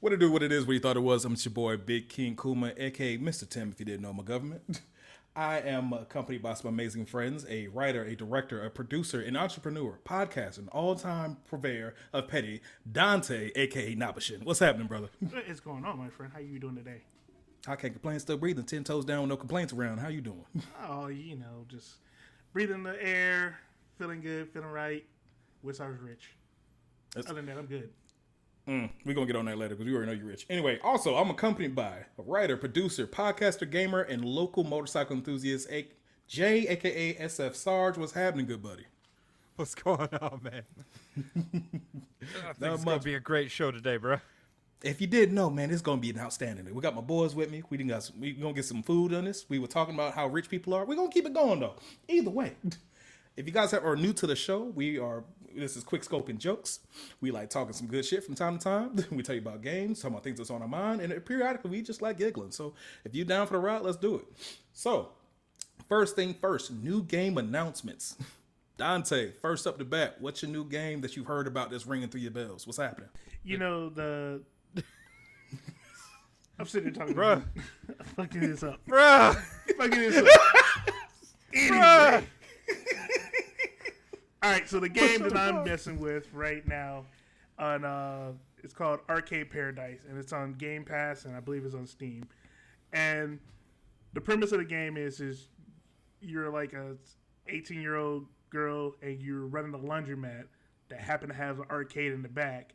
What it do, what it is, what you thought it was. I'm your boy, Big King Kuma, aka Mr. Tim, if you didn't know my government. I am accompanied by some amazing friends, a writer, a director, a producer, an entrepreneur, podcaster, an all-time purveyor of petty, Donte, aka Nabashin. What's happening, brother? What is going on, my friend? How you doing today? I can't complain, still breathing, 10 toes down, no complaints around. How you doing? Oh, just breathing the air, feeling good, feeling right. Wish I was rich. Other than that, I'm good. We're going to get on that later because we already know you're rich. Anyway, also, I'm accompanied by a writer, producer, podcaster, gamer, and local motorcycle enthusiast, Jay, a.k.a. SF Sarge. What's happening, good buddy? What's going on, man? I think it's going to be a great show today, bro. If you didn't know, man, it's going to be an outstanding day. We got my boys with me. We going to get some food on this. We were talking about how rich people are. We're going to keep it going, though. Either way. If you guys are new to the show, this is quick scoping jokes. We like talking some good shit from time to time. We tell you about games, talking about things that's on our mind, and periodically we just like giggling. So if you're down for the ride, let's do it. So first thing first, new game announcements. Donte, first up the bat, what's your new game that you've heard about that's ringing through your bells? What's happening? I'm sitting here talking Bruh. I'm fucking this up. Bruh! Fucking this up. Anyway. All right, so the game that I'm messing with right now it's called Arcade Paradise, and it's on Game Pass, and I believe it's on Steam. And the premise of the game is you're like a 18-year-old girl, and you're running a laundromat that happen to have an arcade in the back,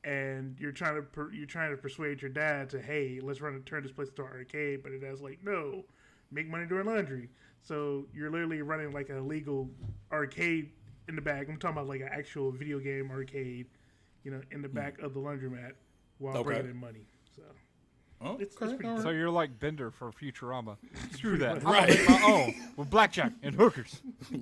and you're trying to persuade your dad to, hey, let's turn this place into an arcade, but it has like, no, make money doing laundry. So you're literally running like an illegal arcade in the back. I'm talking about like an actual video game arcade, in the back of the laundromat while bringing in money. So it's pretty right. So you're like Bender for Futurama. Screw that. Right. I'll make my own with blackjack and hookers. but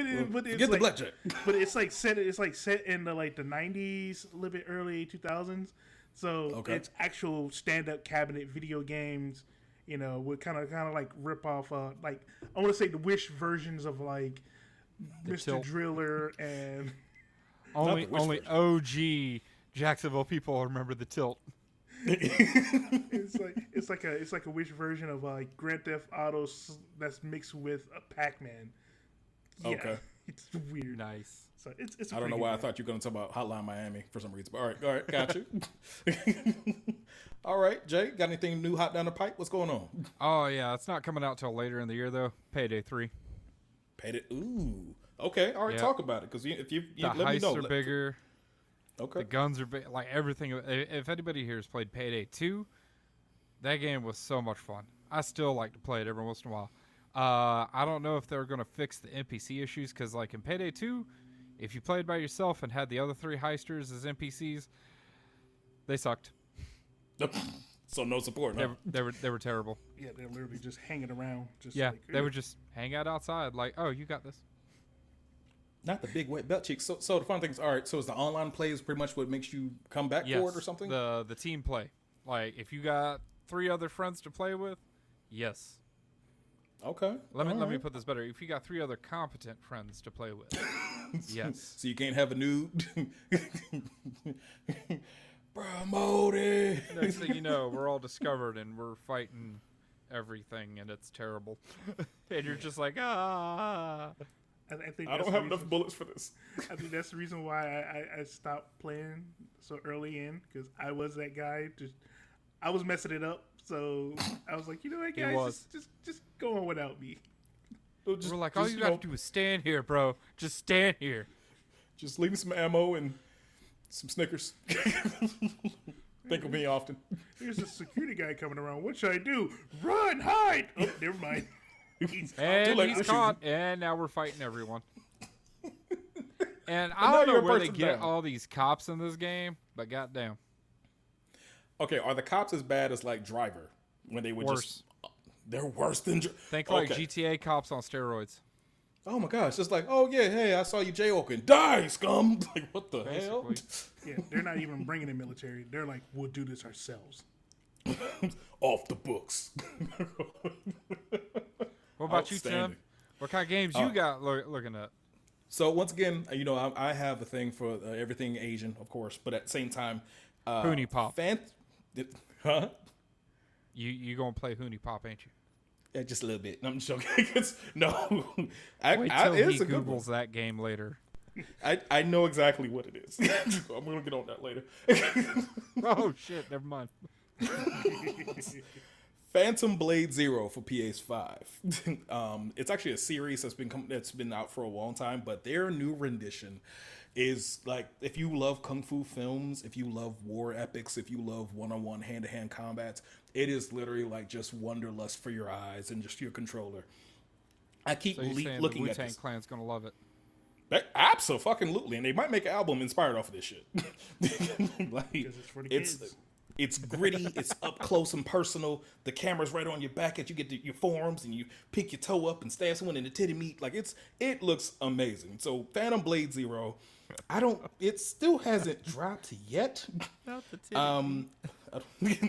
it's Get the like, blackjack. But it's like set in the like the 90s, a little bit early 2000s. So it's actual stand-up cabinet video games. With kind of like rip off, like I want to say the Wish versions of like Mr. Tilt. Driller and only OG Jacksonville people remember the Tilt. it's like a Wish version of like Grand Theft Auto that's mixed with a Pac-Man. Yeah, Okay. It's weird. Nice. So it's I don't know why I thought you were going to talk about Hotline Miami for some reason. But all right, got you. All right, Jay, got anything new hot down the pipe? What's going on? Oh, yeah. It's not coming out till later in the year, though. Payday 3. Ooh. Okay, all right, Yep. talk about it. Because if you The let me heists know. are bigger. Okay. The guns are big. Like, everything. If anybody here has played Payday 2, that game was so much fun. I still like to play it every once in a while. I don't know if they're going to fix the NPC issues, because, like, in Payday 2, if you played by yourself and had the other 3 heisters as NPCs, they sucked. So no support, no? They were terrible. Yeah, they're literally just hanging around. They would just hang out outside like, oh, you got this. Not the big wet belt cheeks. So the fun thing is, all right, so is the online play is pretty much what makes you come back for it or something? The team play. Like, if you got 3 other friends to play with, yes. Okay. Let me put this better. If you got 3 other competent friends to play with, yes. So you can't have a new... Promoted. Next thing you know, we're all discovered and we're fighting everything, and it's terrible. And you're just like, ah. I think I don't have enough bullets for this. I think that's the reason why I stopped playing so early in, because I was that guy. I was messing it up, so I was like, you know what, guys, just go on without me. We're like, all you got to do is stand here, bro. Just stand here. Just leave me some ammo and some Snickers. Think of me often. There's a security guy coming around. What should I do? Run, hide. Oh, never mind. He's late. caught, and now we're fighting everyone. And I don't know where they get all these cops in this game, but goddamn. Okay, are the cops as bad as like Driver when they would Worse. They're worse than. Think like GTA cops on steroids. Oh my gosh! Just like, oh yeah, hey, I saw you jaywalking. Die, scum! Like, what the hell? Yeah, they're not even bringing in military. They're like, we'll do this ourselves. Off the books. What about you, Tim? What kind of games you got looking at? So once again, I have a thing for everything Asian, of course, but at the same time, Hoonie Pop. Huh? You gonna play Hoonie Pop, ain't you? Yeah, just a little bit. No, I'm just joking. No, Wait till he it's a good one. Googles that game later. I know exactly what it is. I'm gonna get on that later. Oh shit! Never mind. Phantom Blade Zero for PS5. It's actually a series that's been out for a long time, but their new rendition is like, if you love kung fu films, if you love war epics, if you love one-on-one hand-to-hand combats, it is literally like just wanderlust for your eyes and just your controller. I keep So you're saying looking the at Wu-Tang this. Clan's gonna love it. Absolutely, and they might make an album inspired off of this shit. Like, Because it's for the kids. It's gritty, it's up close and personal. The camera's right on your back as you get to your forearms, and you pick your toe up and stab someone in the titty meat. Like, it looks amazing. So Phantom Blade Zero, it still hasn't dropped yet. Not the titty.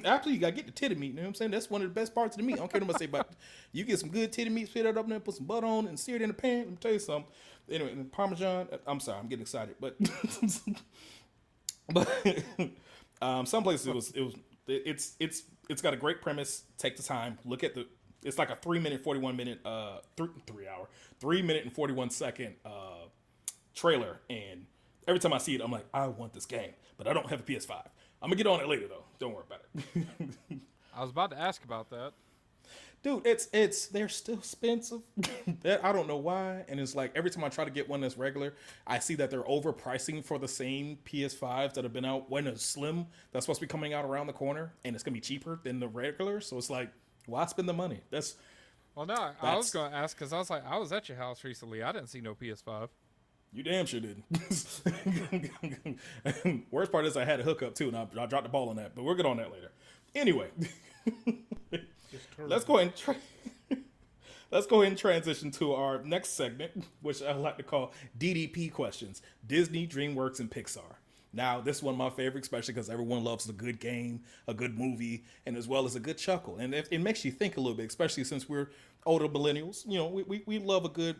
After you gotta get the titty meat, you know what I'm saying? That's one of the best parts of the meat. I don't care what I say about it. You get some good titty meat, spit it up there, put some butter on, and sear it in the pan. Let me tell you something. Anyway, and Parmesan. I'm sorry, I'm getting excited, but some places it's got a great premise. Take the time, look at it's like a 3 minute 41 minute 3 minute and 41 second trailer, and every time I see it, I'm like, I want this game, but I don't have a PS5. I'm gonna get on it later though. Don't worry about it. I was about to ask about that. Dude, they're still expensive. I don't know why. And it's like every time I try to get one that's regular, I see that they're overpricing for the same PS5s that have been out when a Slim that's supposed to be coming out around the corner, and it's gonna be cheaper than the regular. So it's like, why spend the money? Well, no, I was gonna ask because I was like, I was at your house recently. I didn't see no PS5. You damn sure didn't. Worst part is I had a hookup too, and I dropped the ball on that. But we'll get on that later. Anyway. Let's go ahead and transition to our next segment, which I like to call DDP questions: Disney, DreamWorks, and Pixar. Now, this is one of my favorites, especially because everyone loves a good game, a good movie, and as well as a good chuckle. And it makes you think a little bit, especially since we're older millennials. You know, we love a good,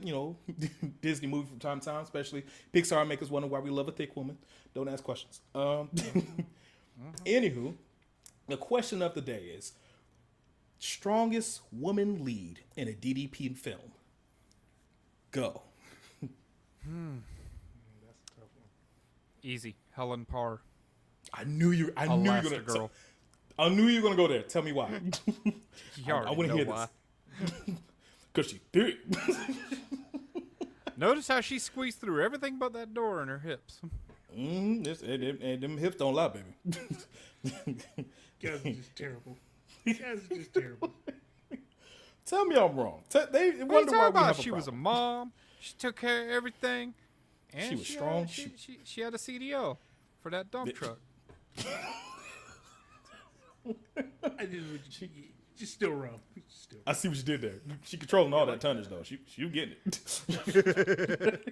Disney movie from time to time, especially Pixar make us wonder why we love a thick woman. Don't ask questions. Anywho, the question of the day is, strongest woman lead in a DDP film. Go. That's a tough one. Easy, Helen Parr. I knew you were gonna go there. Tell me why. You I want to hear why. this. Because she did. Notice how she squeezed through everything but that door and her hips. And them hips don't lie, baby. Guys are just terrible. Guys are just terrible. Tell me I'm wrong. They What are you wonder talking why we about? have a She was a problem. mom. She took care of everything. And She was strong. She had a CDL for that dump truck. Just still wrong. Still. I see what you did there. She controlling all that tonnage though. She getting it.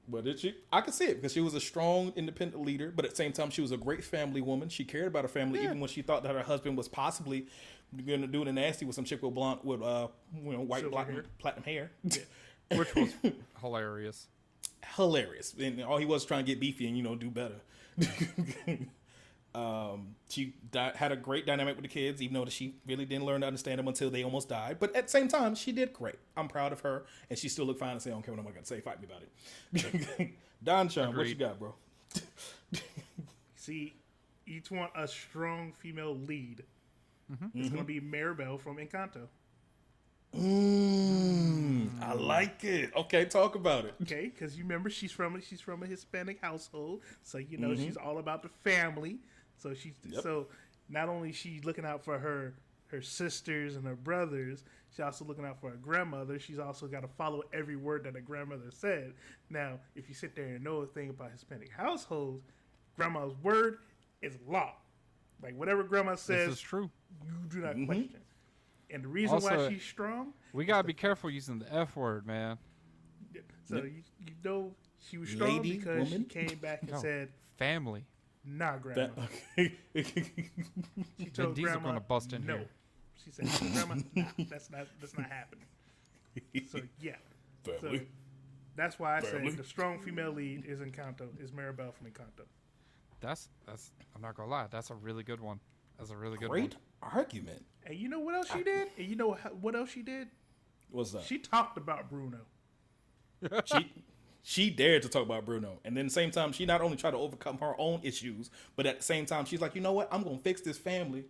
But I could see it because she was a strong, independent leader, but at the same time, she was a great family woman. She cared about her family, even when she thought that her husband was possibly going to do the nasty with some chick with white platinum hair. Yeah. Which was hilarious. Hilarious. And all he was trying to get beefy and, do better. She had a great dynamic with the kids, even though she really didn't learn to understand them until they almost died. But at the same time, she did great. I'm proud of her, and she still looked fine and say, I don't care what I'm going to say. Fight me about it. Don Sean, what you got, bro? See, each want a strong female lead. It's going to be Maribel from Encanto. I like it. Okay, talk about it. Okay, because you remember she's from a Hispanic household, so she's all about the family. So so not only she's looking out for her sisters and her brothers, she's also looking out for her grandmother. She's also got to follow every word that her grandmother said. Now, if you sit there and know a thing about Hispanic households, grandma's word is law. Like whatever grandma says, This is true. you do not question. And the reason why Also, she's strong, We gotta be careful using the F word, man. so you know she was strong Lady, because woman? she came back and No. said, Family. "Nah, grandma." That, She told Diesel grandma, gonna bust in no. here. She said, "Grandma, nah, that's not happening." So yeah, so family. that's why I Family. said the strong female lead is Maribel from Encanto. That's. I'm not gonna lie. That's a really good one. That's a really good Great one. argument. And you know what else she did? And you know what else she did? What's that? She talked about Bruno. She dared to talk about Bruno, and then at the same time, she not only tried to overcome her own issues, but at the same time, she's like, you know what? I'm gonna fix this family,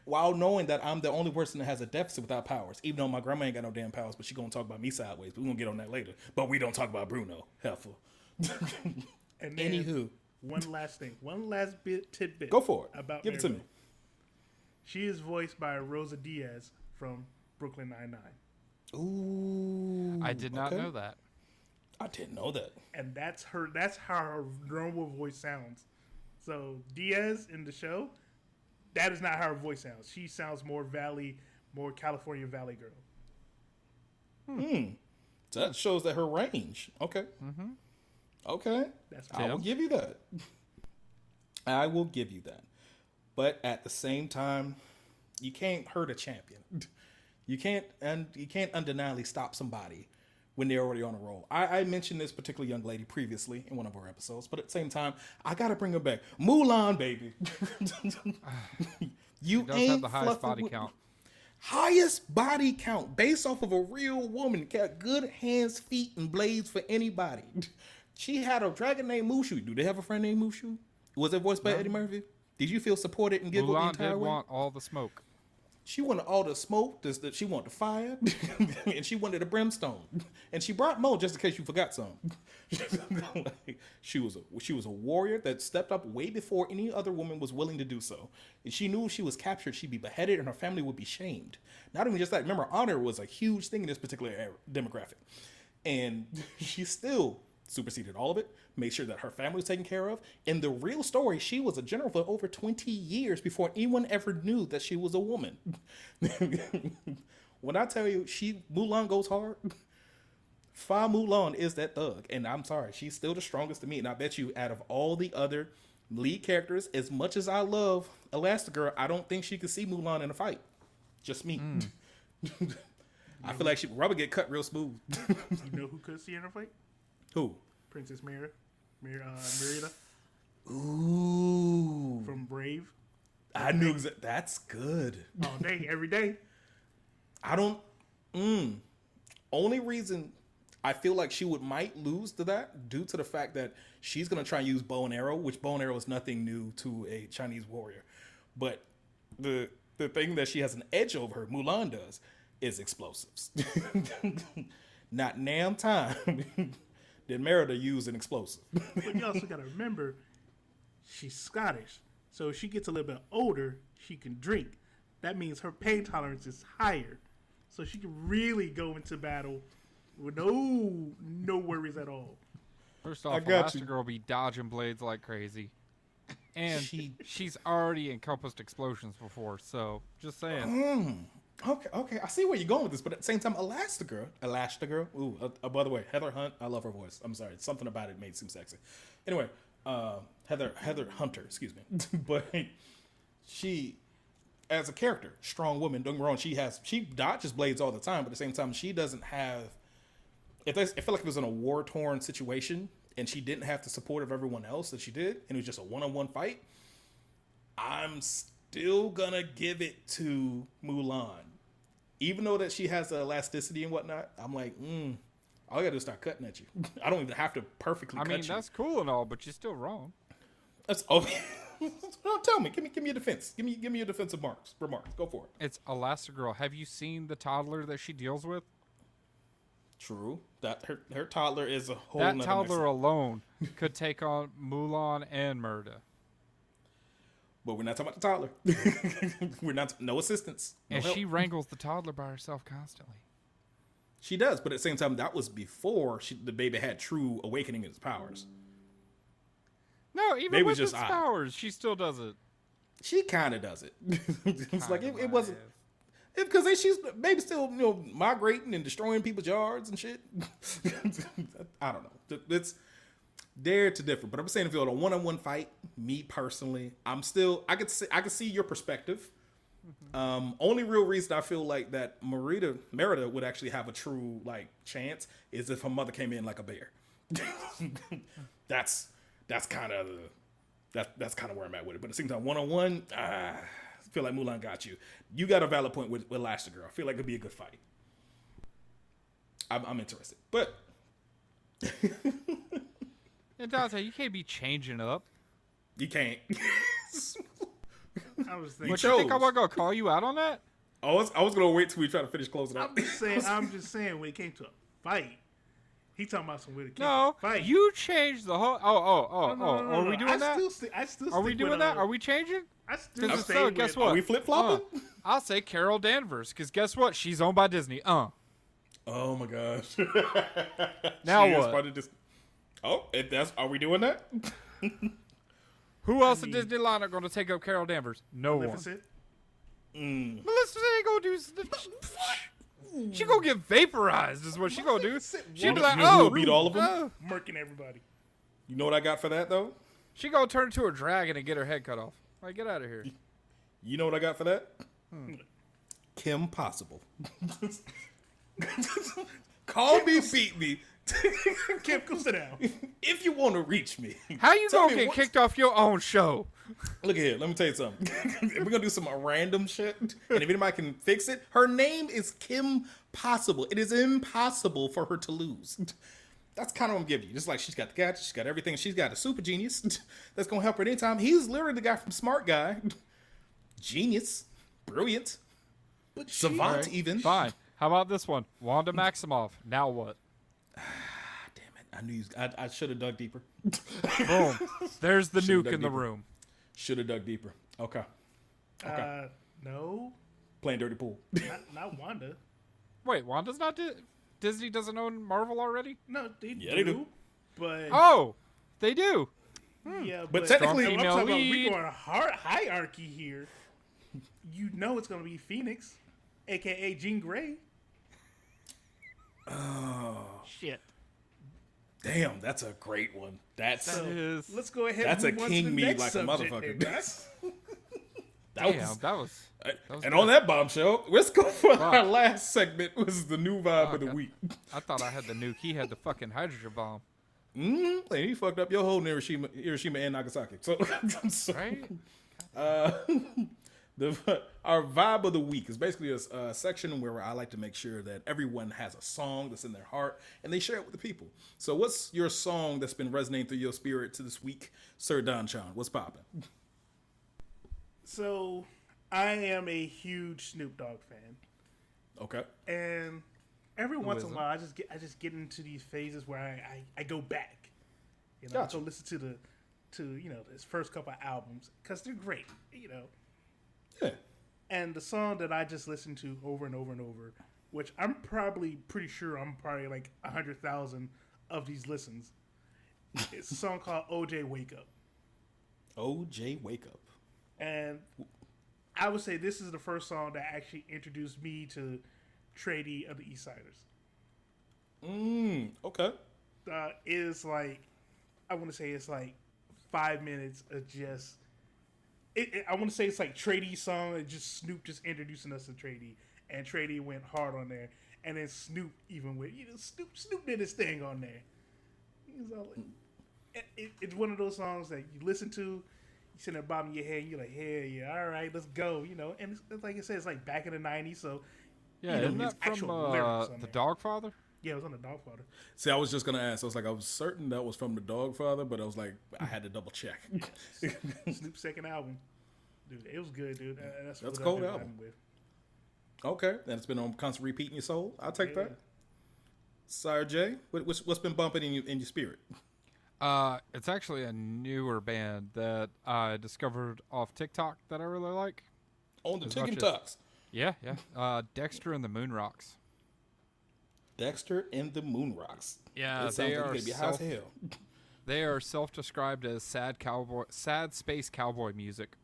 while knowing that I'm the only person that has a deficit without powers. Even though my grandma ain't got no damn powers, but she gonna talk about me sideways. But we gonna get on that later. But we don't talk about Bruno. Helpful. And then Anywho, one last thing, one last tidbit. go for it. About Give it to Maribel. me. She is voiced by Rosa Diaz from Brooklyn Nine-Nine. Ooh, I did not okay. know that. I didn't know that. And that's how her normal voice sounds. So Diaz in the show, that is not how her voice sounds. She sounds more California Valley girl. So that shows that her range. Okay. Mm-hmm. Okay. That's I will give you that. I will give you that. But at the same time, you can't hurt a champion. You can't undeniably stop somebody when they're already on a roll. I mentioned this particular young lady previously in one of our episodes, but at the same time, I gotta bring her back. Mulan, baby. You She does ain't have the highest fluffing body with- count. Highest body count based off of a real woman. Got good hands, feet, and blades for anybody. She had a dragon named Mushu. Do they have a friend named Mushu? Was it voiced by Eddie Murphy? Did you feel supported and giggled the Mulan entire did way? want all the smoke. She wanted all the smoke. She wanted the fire, and she wanted the brimstone. And she brought Mo just in case you forgot something. She was a warrior that stepped up way before any other woman was willing to do so. And she knew if she was captured, she'd be beheaded, and her family would be shamed. Not even just that. Remember, honor was a huge thing in this particular demographic, and she still superseded all of it, made sure that her family was taken care of. In the real story, she was a general for over 20 years before anyone ever knew that she was a woman. When I tell you Mulan goes hard, Fa Mulan is that thug. And I'm sorry, she's still the strongest to me. And I bet you out of all the other lead characters, as much as I love Elastigirl, I don't think she could see Mulan in a fight. Just me. I feel like she would probably get cut real smooth. You know who could see in her fight? Who? Princess Merida Ooh. from Brave. I knew that's good. All day, every day. I don't. Only reason I feel like she might lose to that due to the fact that she's gonna try and use bow and arrow, which bow and arrow is nothing new to a Chinese warrior. But the thing that she has an edge over her, Mulan does, is explosives. Not damn time did Merida use an explosive. But you also got to remember, she's Scottish. So if she gets a little bit older, she can drink. That means her pain tolerance is higher. So she can really go into battle with no worries at all. First off, got you. Elastigirl be dodging blades like crazy. And she's already encompassed explosions before, so just saying. Okay, I see where you're going with this, but at the same time, Elastigirl. Ooh, by the way, Heather Hunt, I love her voice. I'm sorry, something about it made it seem sexy. Anyway, Heather Hunter, excuse me. But she, as a character, strong woman. Don't get me wrong, she dodges blades all the time, but at the same time, she doesn't have. I feel like it was in a war torn situation, and she didn't have the support of everyone else that she did, and it was just a one-on-one fight. I'm still gonna give it to Mulan. Even though that she has the elasticity and whatnot, I'm like, all I gotta do is start cutting at you. I don't even have to perfectly cut you. That's cool and all, but you're still wrong. That's okay. No, tell me. Give me a defense. Give me a defensive remarks. Go for it. It's Elastigirl. Have you seen the toddler that she deals with? True. That her toddler is a whole That nother toddler mess. alone could take on Mulan and Merida. But we're not talking about the toddler. We're not no assistance. No And help. she wrangles the toddler by herself constantly. She does, but at the same time, that was before the baby had true awakening of its powers. No, even Maybe with just its I. powers, she still does it. She kind of does it. It's like Kinda it wasn't. Because she's maybe still migrating and destroying people's yards and shit. I don't know. It's dare to differ, but I'm saying if you're in a one-on-one fight, me personally, I could see your perspective. Only real reason I feel like that Merida would actually have a true chance is if her mother came in like a bear. That's kind of That's kind of where I'm at with it. But at the same time, 1-on-1, I feel like Mulan got you. You got a valid point with Elastigirl. I feel like it'd be a good fight. I'm interested, but And Dante, you can't be changing up. you can't. I was You thinking. What, you think I chose. wasn't gonna call you out on that? I was gonna wait till we try to finish closing out. I'm just saying when it came to a fight, he talking about some when it came No, to a fight. you changed the whole. No, Are we doing that? I still Are we stick doing with, that? Are we changing? I still Because stay so, with, guess Are what? we flip flopping? I'll say Carol Danvers, because guess what? She's owned by Disney. Oh my gosh! Now She is what? part of this- Oh, if that's are we doing that? Who else mean- in Disney line are going to take up Carol Danvers? No one. Maleficent. Melissa ain't gonna do. She gonna get vaporized, is what she gonna do. She be like, You know who oh, will beat all of them? Murking everybody. You know what I got for that though? She gonna turn into a dragon and get her head cut off. Like, get out of here. You know what I got for that? Kim Possible. Call me, beat me. Kim, come sit down. If you want to reach me. How you Tell gonna me get what's- kicked off your own show? Look at here. Let me tell you something. We're gonna do some random shit, and if anybody can fix it, her name is Kim Possible. It is impossible for her to lose. That's kind of what I'm giving you. Just like she's got the gadgets, she's got everything. She's got a super genius that's gonna help her at any time. He's literally the guy from Smart Guy, genius, brilliant, But savant Alright, even. Fine. How about this one? Wanda Maximoff. Now what? Damn it! I knew you. I should have dug deeper. Boom. There's the Should've nuke dug in the deeper. room. Should have dug deeper. Okay. No, Playing dirty pool. not Wanda. Wait, Wanda's not Disney doesn't own Marvel already? No, they Yeah, they do. But Oh, they do. yeah, But technically- I'm Female talking about we lead. going hierarchy here. You know it's gonna be Phoenix, aka Jean Grey. Shit. Damn, that's a great one. That's That is. Let's go ahead. That's and a move on to king the me next like a subject motherfucker. there, guys. that Damn, was. that was. was And good. on that bombshell, let's go for Fuck. our last segment. Was the new vibe of the Okay. week. I thought I had the nuke. He had the fucking hydrogen bomb. And he fucked up your whole Hiroshima and Nagasaki. So, Right? our vibe of the week is basically a section where I like to make sure that everyone has a song that's in their heart and they share it with the people. So, what's your song that's been resonating through your spirit to this week, Sir Don Chan? What's popping? So I am a huge Snoop Dogg fan, Okay. and every once in a isn't? while I just get into these phases where I go back. You know, Gotcha. so listen to his first couple of albums because they're great. You know, Yeah. and the song that I just listened to over and over and over, which I'm probably pretty sure I'm probably like 100,000 of these listens. It's a song called OJ Wake Up. OJ Wake Up. And I would say this is the first song that actually introduced me to Tradie of the East Siders. Okay. Is like, I want to say it's like 5 minutes of just. I want to say it's like Tradie song and just Snoop just introducing us to Tradie, and Tradie went hard on there, and then Snoop even went, Snoop did his thing on there. He's all like, it's one of those songs that you listen to, you sit in the bottom of your head, you're like, hell yeah, all right, let's go, and it's like I said, it's like back in the 90s, so Yeah, you know, isn't his that from actual lyrics on the there. Dogfather? Yeah, it was on the Dogfather. See, I was just gonna ask. I was like, I was certain that was from the Dogfather, but I was like, I had to double check. Snoop's second album. Dude, it was good, dude. That's a what I've cold been album. vibing with. Okay, and it's been on constant repeat in your soul. I'll take Yeah. that. Sire J, what's been bumping in your spirit? It's actually a newer band that I discovered off TikTok that I really like. On the As Tick much and as- Tucks. Yeah. Dexter and the Moon Rocks. Dexter and the Moon Rocks. Yeah, It sounds they like you're are gonna be high as hell. They are self-described as sad space cowboy music.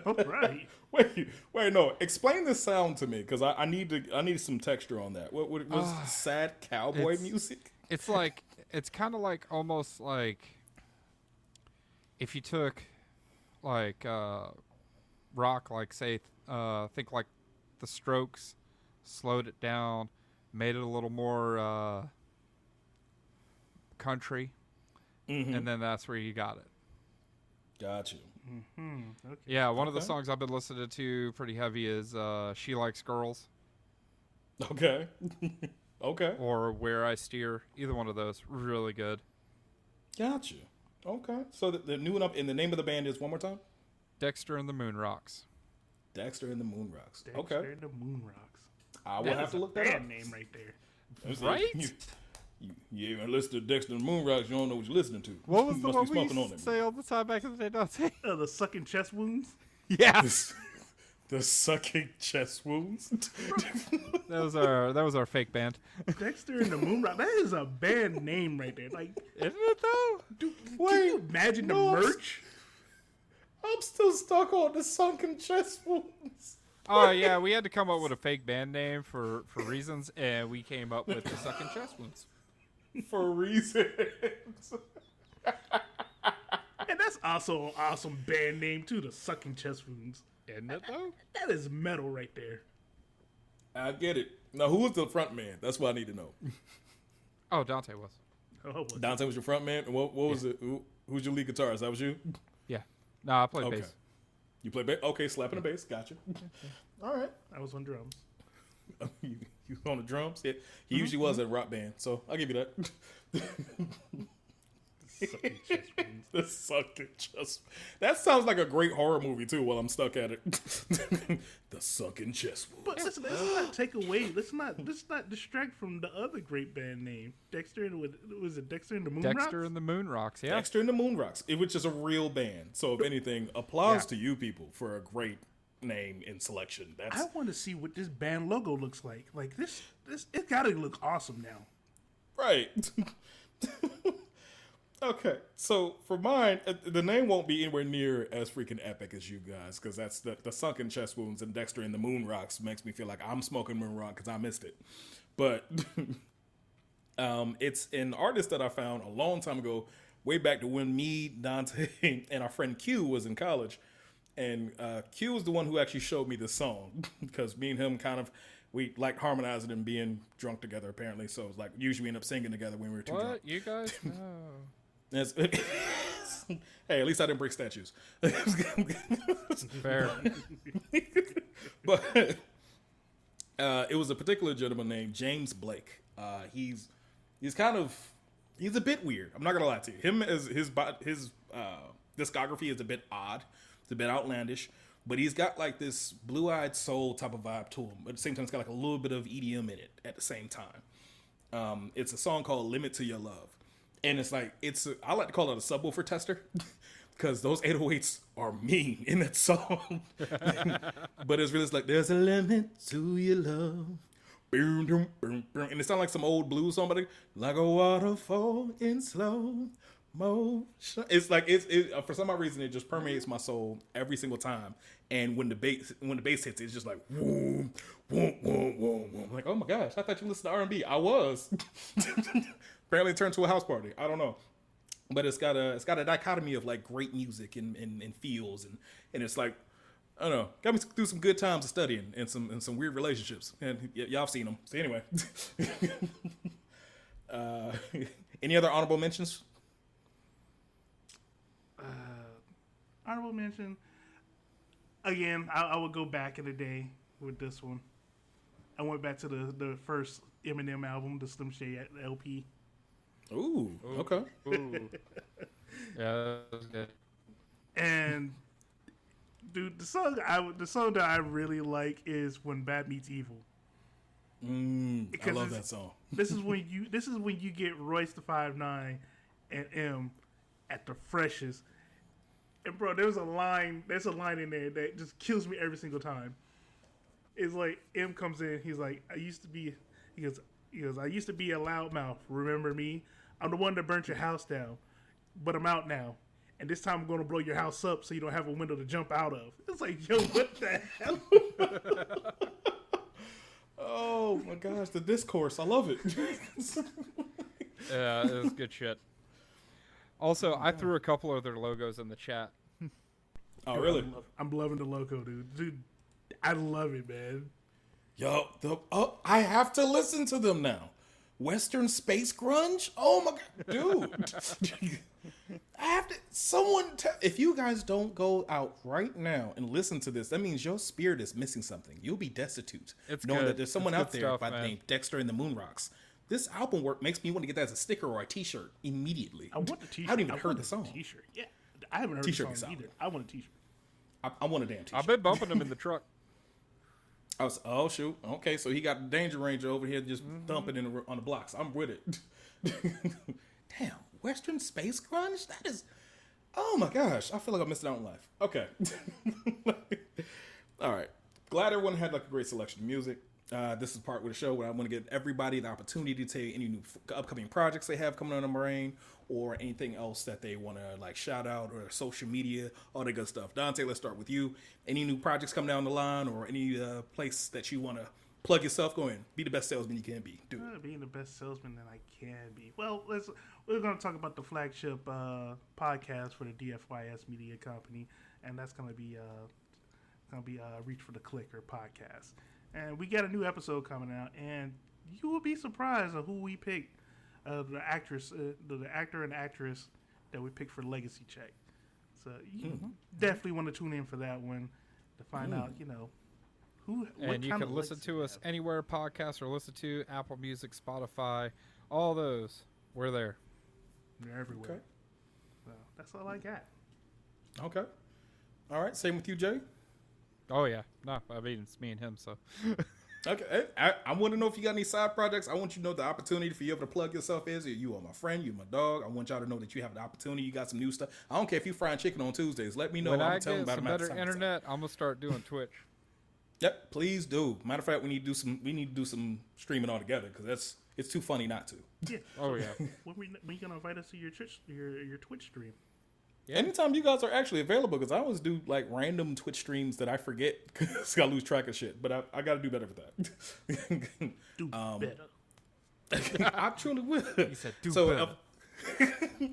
All right. Wait, no. Explain the sound to me, because I need some texture on that. What was sad cowboy it's- music? It's like it's kind of like almost like if you took like rock, like say think like the Strokes, slowed it down, made it a little more country, and then that's where he got it. Got you. Okay. Yeah, one of the songs I've been listening to pretty heavy is "She Likes Girls" Okay. Okay. or "Where I Steer." Either one of those, really good. Got you. Okay. So the new one up in the name of the band is one more time? Dexter and the Moon Rocks. Dexter and the Moon Rocks. Dexter Okay. and the Moon Rocks. I will have to look that up. Band name right there. Right? You even listen to Dexter and the Moon Rocks, you don't know what you're listening to. What was You the must one be we smoking used on to it. say all the time back in the day, Dante? The sucking chest wounds. Yeah, The sucking chest wounds. that was our fake band. Dexter and the Moon Rock. That is a band name right there. Like, Isn't it though? dude, Wait, can you imagine no, the I'm merch? I'm still stuck on the sunken chest wounds. Oh yeah, we had to come up with a fake band name for reasons, and we came up with the Sucking Chest Wounds. For reasons. And that's also an awesome band name too. The sucking chest wounds. Isn't it though? That is metal right there. I get it. Now, who was the front man? That's what I need to know. Oh, Dante was. Oh, what- Dante was your front man? And what was it? Who's your lead guitarist? That was you? Yeah. No, I played Okay. bass. You play bass? Okay, slapping the bass. Gotcha. All right. I was on drums. You on the drums? Yeah. He usually was at a rock band, so I'll give you that. Sucking chest wounds. The sunken chest. That sounds like a great horror movie too. While I'm stuck at it, the sunken chest wound. But listen, let's not take away. Let's not distract from the other great band name, Dexter and was it Dexter and the Moon Dexter Rocks? and the Moon Rocks. Yeah. Dexter and the Moon Rocks, which is a real band. So if anything, applause to you people for a great name and selection. That's I want to see what this band logo looks like. Like this, it gotta look awesome now. right. Okay, so for mine, the name won't be anywhere near as freaking epic as you guys, because that's the sunken chest wounds and Dexter and the Moon Rocks makes me feel like I'm smoking Moon Rock because I missed it. But it's an artist that I found a long time ago, way back to when me, Dante, and our friend Q was in college. And Q was the one who actually showed me this song because me and him we liked harmonizing and being drunk together apparently. So it's like usually we end up singing together when we were too drunk. What? You guys? No. Hey, at least I didn't break statues. Fair. But it was a particular gentleman named James Blake. He's a bit weird. I'm not gonna lie to you. Him as his discography is a bit odd. It's a bit outlandish. But he's got like this blue-eyed soul type of vibe to him. But at the same time, it's got like a little bit of EDM in it at the same time. It's a song called "Limit to Your Love." And it's like, I like to call it a subwoofer tester because those 808s are mean in that song. But it's really like, there's a limit to your love. Boom, boom, boom, boom. And it sounds like some old blues song, but like a waterfall in slow motion. It's like, for some odd reason, it just permeates my soul every single time. And when the bass hits, it's just like, boom, boom, boom, boom, boom. I'm like, oh my gosh, I thought you listened to R&B. I was. Apparently it turned to a house party. I don't know. But it's got a dichotomy of like great music and feels and it's like, I don't know, got me through some good times of studying and some weird relationships. And y'all have seen them. So anyway. Any other honorable mentions? Honorable mention. Again, I would go back in the day with this one. I went back to the first Eminem album, the Slim Shady LP. Ooh, okay. Ooh. Yeah, that was good. And dude, the song that I really like is "When Bad Meets Evil." I Because love that song. This is when you get Royce the 5'9" and M at the freshest. And bro, there's a line in there that just kills me every single time. It's like M comes in, he's like, I used to be a loudmouth, remember me? I'm the one that burnt your house down, but I'm out now. And this time I'm gonna blow your house up so you don't have a window to jump out of. It's like, yo, what the hell? Oh my gosh, the discourse. I love it. Yeah, it was good shit. Also, I threw a couple of their logos in the chat. Oh, really? I'm loving the logo, dude. Dude, I love it, man. Yo, I have to listen to them now. Western space grunge? Oh my god, dude. If you guys don't go out right now and listen to this, that means your spirit is missing something. You'll be destitute. It's knowing good. that there's someone It's out good there stuff, by the man. name Dexter and the Moon Rocks. This album work makes me want to get that as a sticker or a T-shirt immediately. I want the T-shirt. I haven't even I heard want the song. T-shirt. Yeah, I haven't heard T-shirt the is song solid. either. I want a T-shirt. I want a damn T-shirt. I've been bumping them in the truck. I was, oh shoot, okay, so he got the Danger Ranger over here just thumping on the blocks. I'm with it. Damn, Western space grunge? That is, oh my gosh, I feel like I'm missing out on life. Okay. All right. Glad everyone had like a great selection of music. This is part of the show where I want to give everybody the opportunity to tell you any new upcoming projects they have coming on the brain or anything else that they want to like shout out or social media, all that good stuff. Donte, let's start with you. Any new projects coming down the line or any place that you want to plug yourself? Go in. Be the best salesman you can be. Do it. Being the best salesman that I can be. Well, we're going to talk about the flagship podcast for the DFYS Media Company, and that's going to be Reach for the Clicker podcast. And we got a new episode coming out, and you will be surprised at who we picked, the actor and actress that we picked for Legacy Check. So you definitely want to tune in for that one to find out, who. And you can listen to us anywhere podcasts are listened to, Apple Music, Spotify, all those. We're there. They're everywhere. Okay. So that's all I got. Okay. All right. Same with you, Jay. Oh, yeah. No, I mean, it's me and him, so. Okay. I want to know if you got any side projects. I want you to know the opportunity for you able to plug yourself is. You are my friend. You my dog. I want y'all to know that you have the opportunity. You got some new stuff. I don't care if you frying chicken on Tuesdays. Let me know. When I'm I telling get about some it. better internet, I'm going to start doing Twitch. Yep, please do. Matter of fact, we need to do some streaming all together because it's too funny not to. Yeah. Oh, yeah. When you gonna invite us to your Twitch stream? Yeah. Anytime you guys are actually available, because I always do like random Twitch streams that I forget because I lose track of shit. But I got to do better with that. Do better. I truly will. He said, do better.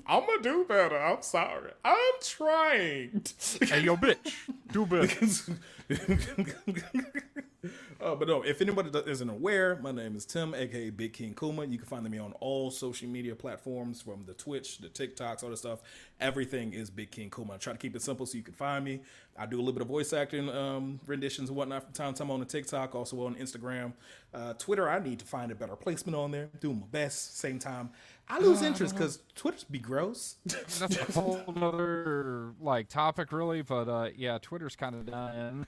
I'm gonna do better. I'm sorry. I'm trying. Hey, yo, bitch. Do better. But no, if anybody isn't aware, my name is Tim, aka Big King Kuma. You can find me on all social media platforms, from the Twitch, the TikToks, all that stuff. Everything is Big King Kuma. I try to keep it simple so you can find me. I do a little bit of voice acting, renditions and whatnot from time to time on the TikTok, also on Instagram. Twitter, I need to find a better placement on there. Doing my best. Same time, I lose interest because Twitter's be gross. That's a whole other topic, really. But yeah, Twitter's kind of dying.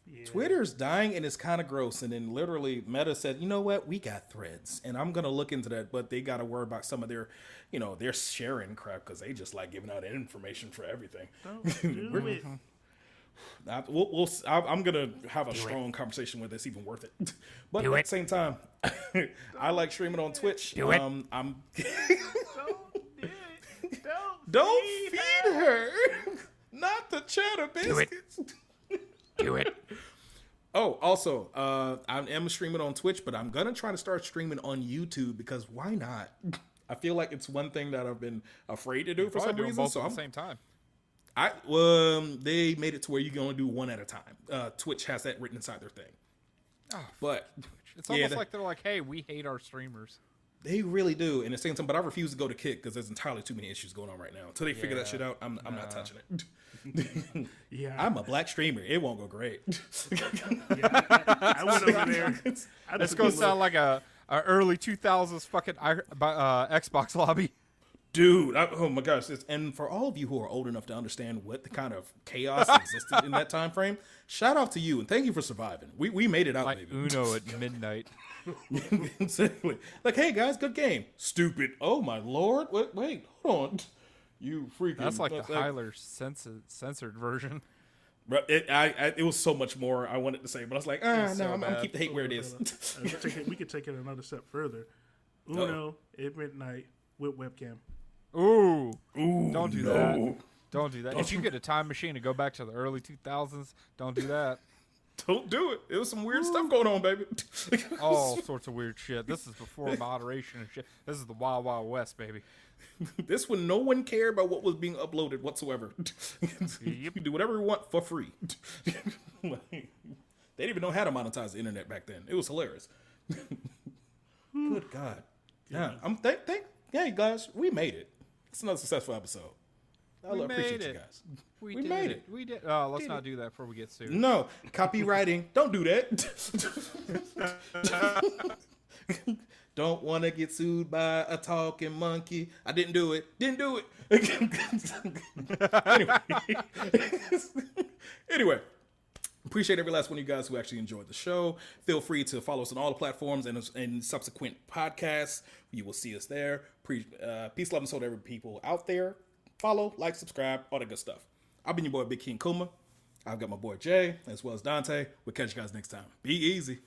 Yeah. Twitter's dying and it's kind of gross. And then literally Meta said, you know what? We got Threads. And I'm going to look into that. But they got to worry about some of their, their sharing crap because they just like giving out information for everything. Don't do it. I'm going to have a strong conversation with it's even worth it. But at the same time, I like streaming on Twitch. I'm Don't do it. Don't feed her. Not the cheddar biscuits. Do it. Oh, also, I am streaming on Twitch, but I'm going to try to start streaming on YouTube because why not? I feel like it's one thing that I've been afraid to do for some reason. Both So at I'm the same time. They made it to where you can only do one at a time. Twitch has that written inside their thing. But It's almost like they're like, hey, we hate our streamers. they really do. And at the same time, but I refuse to go to Kick because there's entirely too many issues going on right now. Until they figure that shit out, I'm not touching it. Yeah. I'm a black streamer. It won't go great. I went over there. It's going to sound like a early 2000s fucking Xbox lobby. Dude, oh my gosh. And for all of you who are old enough to understand what the kind of chaos existed in that time frame, shout out to you and thank you for surviving. We made it out, Like baby. Uno at midnight. Exactly. Like, hey guys, good game. Stupid. Oh my lord. Wait, hold on. You freaking. That's like the Hyler censored version. But it was so much more I wanted to say, but I was like, no, so I'm bad. keep the hate where it is. We could take it another step further. Uno at midnight with webcam. Ooh. Don't do that. Don't do that. If you get a time machine to go back to the early 2000s, don't do that. Don't do it. It was some weird stuff going on, baby. All sorts of weird shit. This is before moderation and shit. This is the Wild Wild West, baby. This one, no one cared about what was being uploaded whatsoever. You can do whatever you want for free. They didn't even know how to monetize the internet back then. It was hilarious. Good God. Yeah, hey guys, we made it. It's another successful episode. I appreciate you guys. We We did made it. We did. Let's not do that before we get sued. No, copywriting. Don't do that. Don't want to get sued by a talking monkey. I didn't do it. Didn't do it. Anyway, appreciate every last one of you guys who actually enjoyed the show. Feel free to follow us on all the platforms and subsequent podcasts. You will see us there. Peace, love, and soul to every people out there. Follow, like, subscribe, all that good stuff. I've been your boy, Big King Kuma. I've got my boy Jay, as well as Donte. We'll catch you guys next time. Be easy.